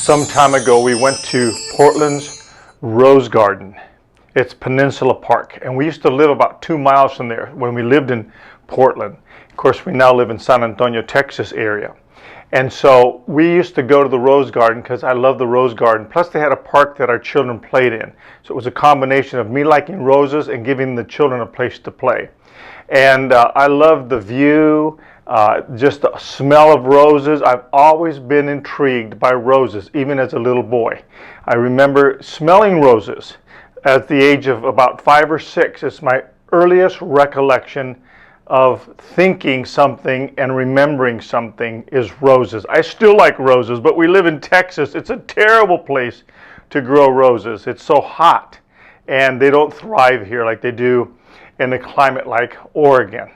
Some time ago, we went to Portland's Rose Garden. It's Peninsula Park, and we used to live about 2 miles from there when we lived in Portland. Of course, we now live in San Antonio, Texas area. And so we used to go to the Rose Garden because I love the Rose Garden. Plus, they had a park that our children played in. So it was a combination of me liking roses and giving the children a place to play. And I loved the view, just the smell of roses. I've always been intrigued by roses, even as a little boy. I remember smelling roses at the age of about 5 or 6. It's my earliest recollection of thinking something and remembering something is roses. I still like roses, but we live in Texas. It's a terrible place to grow roses. It's so hot, and they don't thrive here like they do in a climate like Oregon.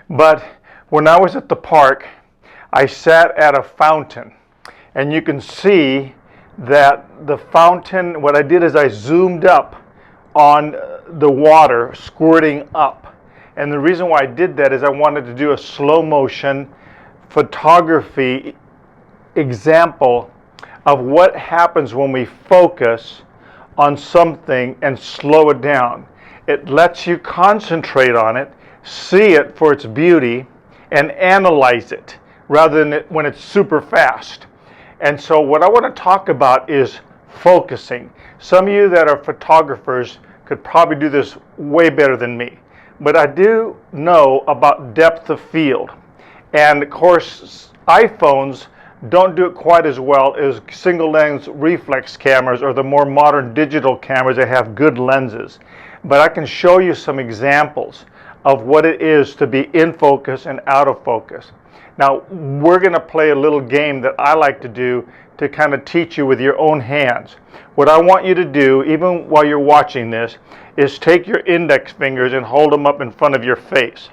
But when I was at the park, I sat at a fountain, and you can see that the fountain, what I did is I zoomed up on the water squirting up. And the reason why I did that is I wanted to do a slow motion photography example of what happens when we focus on something and slow it down. It lets you concentrate on it, see it for its beauty, and analyze it rather than when it's super fast. And so what I want to talk about is focusing. Some of you that are photographers could probably do this way better than me. But I do know about depth of field. And of course, iPhones don't do it quite as well as single lens reflex cameras or the more modern digital cameras that have good lenses. But I can show you some examples of what it is to be in focus and out of focus. Now, we're going to play a little game that I like to do to kind of teach you with your own hands. What I want you to do, even while you're watching this, is take your index fingers and hold them up in front of your face.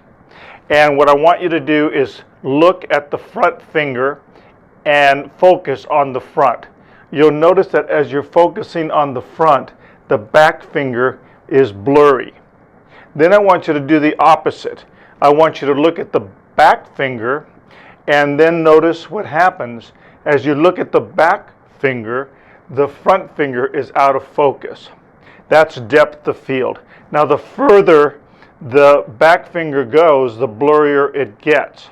And what I want you to do is look at the front finger and focus on the front. You'll notice that as you're focusing on the front, the back finger is blurry. Then I want you to do the opposite. I want you to look at the back finger and then notice what happens. As you look at the back finger, the front finger is out of focus. That's depth of field. Now, the further the back finger goes, the blurrier it gets.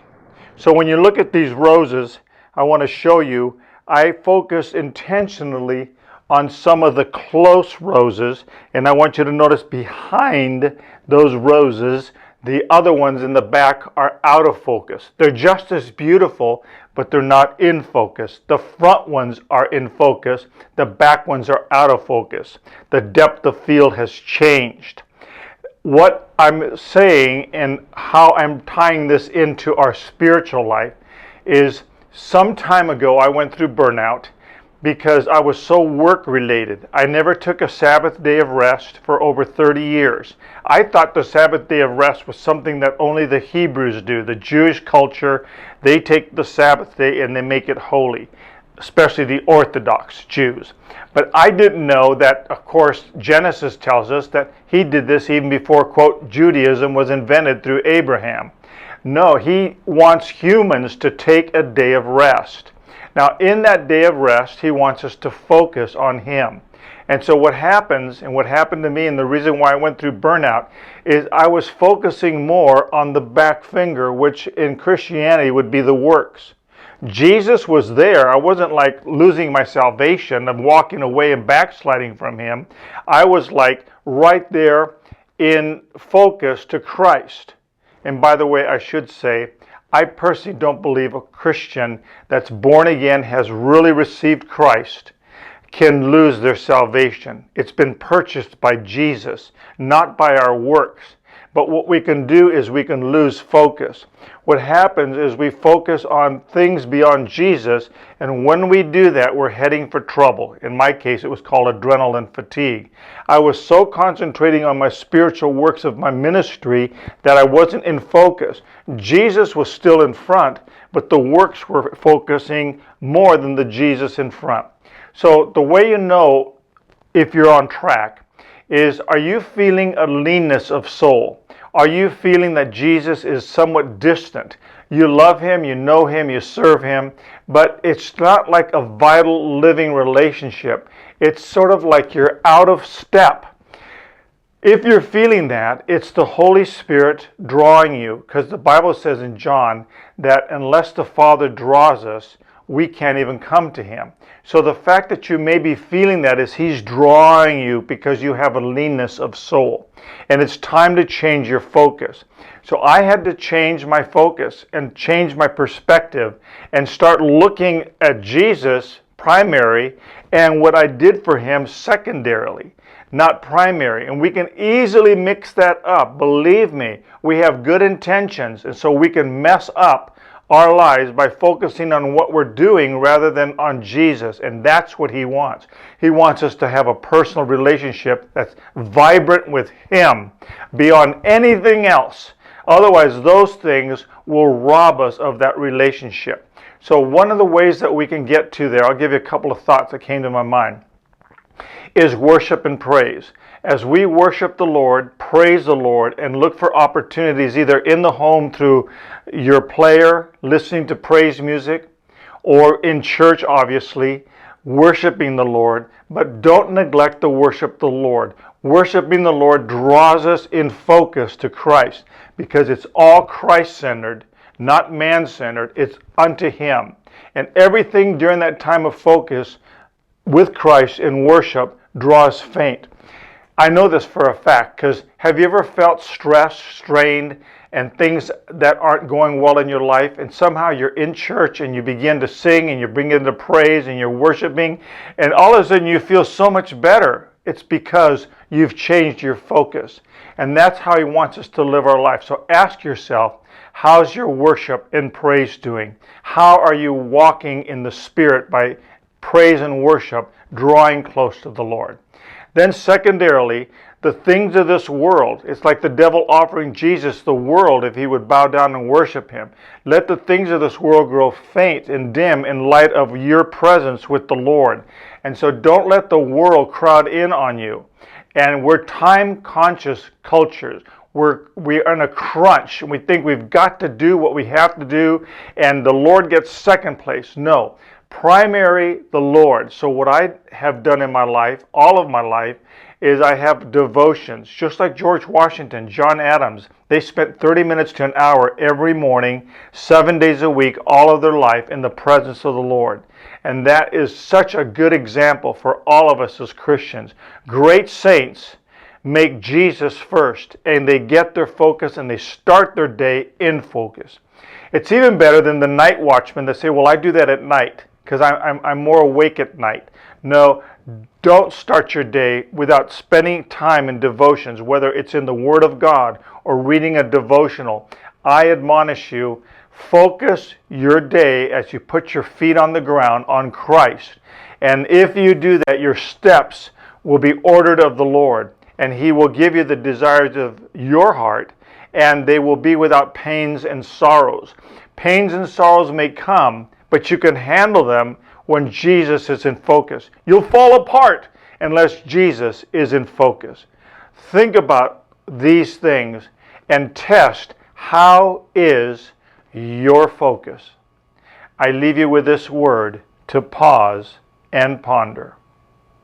So when you look at these roses, I want to show you, I focus intentionally on some of the close roses, and I want you to notice behind those roses, the other ones in the back are out of focus. They're just as beautiful, but they're not in focus. The front ones are in focus. The back ones are out of focus. The depth of field has changed. What I'm saying and how I'm tying this into our spiritual life is some time ago I went through burnout because I was so work-related. I never took a Sabbath day of rest for over 30 years. I thought the Sabbath day of rest was something that only the Hebrews do. The Jewish culture, they take the Sabbath day and they make it holy, especially the Orthodox Jews. But I didn't know that, of course, Genesis tells us that he did this even before, quote, Judaism was invented through Abraham. No, he wants humans to take a day of rest. Now, in that day of rest, he wants us to focus on him. And so what happens, and what happened to me, and the reason why I went through burnout, is I was focusing more on the back finger, which in Christianity would be the works. Jesus was there. I wasn't like losing my salvation and walking away and backsliding from him. I was like right there in focus to Christ. And by the way, I should say, I personally don't believe a Christian that's born again, has really received Christ, can lose their salvation. It's been purchased by Jesus, not by our works. But what we can do is we can lose focus. What happens is we focus on things beyond Jesus, and when we do that, we're heading for trouble. In my case, it was called adrenaline fatigue. I was so concentrating on my spiritual works of my ministry that I wasn't in focus. Jesus was still in front, but the works were focusing more than the Jesus in front. So the way you know if you're on track is, are you feeling a leanness of soul? Are you feeling that Jesus is somewhat distant? You love him, you know him, you serve him, but it's not like a vital living relationship. It's sort of like you're out of step. If you're feeling that, it's the Holy Spirit drawing you, because the Bible says in John that unless the Father draws us, we can't even come to him. So the fact that you may be feeling that is he's drawing you because you have a leanness of soul. And it's time to change your focus. So I had to change my focus and change my perspective and start looking at Jesus primary and what I did for him secondarily, not primary. And we can easily mix that up. Believe me, we have good intentions, and so we can mess up our lives by focusing on what we're doing rather than on Jesus. And that's what he wants. He wants us to have a personal relationship that's vibrant with him beyond anything else. Otherwise, those things will rob us of that relationship. So one of the ways that we can get to there, I'll give you a couple of thoughts that came to my mind, is worship and praise. As we worship the Lord, praise the Lord, and look for opportunities either in the home through your player, listening to praise music, or in church, obviously, worshiping the Lord, but don't neglect to worship the Lord. Worshiping the Lord draws us in focus to Christ because it's all Christ-centered, not man-centered. It's unto him. And everything during that time of focus with Christ in worship draws faint. I know this for a fact, because have you ever felt stressed, strained, and things that aren't going well in your life, and somehow you're in church and you begin to sing and you bring into praise and you're worshiping, and all of a sudden you feel so much better? It's because you've changed your focus. And that's how he wants us to live our life. So ask yourself, how's your worship and praise doing? How are you walking in the Spirit by praise and worship, drawing close to the Lord? Then secondarily, the things of this world. It's like the devil offering Jesus the world if he would bow down and worship him. Let the things of this world grow faint and dim in light of your presence with the Lord. And so don't let the world crowd in on you. And we're time-conscious cultures. We're in a crunch, and we think we've got to do what we have to do, and the Lord gets second place. No. Primary, the Lord. So what I have done in my life, all of my life, is I have devotions. Just like George Washington, John Adams, they spent 30 minutes to an hour every morning, 7 days a week, all of their life in the presence of the Lord. And that is such a good example for all of us as Christians. Great saints make Jesus first, and they get their focus and they start their day in focus. It's even better than the night watchmen that say, well, I do that at night because I'm more awake at night. No, don't start your day without spending time in devotions, whether it's in the Word of God or reading a devotional. I admonish you, focus your day as you put your feet on the ground on Christ. And if you do that, your steps will be ordered of the Lord, and he will give you the desires of your heart, and they will be without pains and sorrows. Pains and sorrows may come, but you can handle them when Jesus is in focus. You'll fall apart unless Jesus is in focus. Think about these things and test, how is your focus? I leave you with this word to pause and ponder.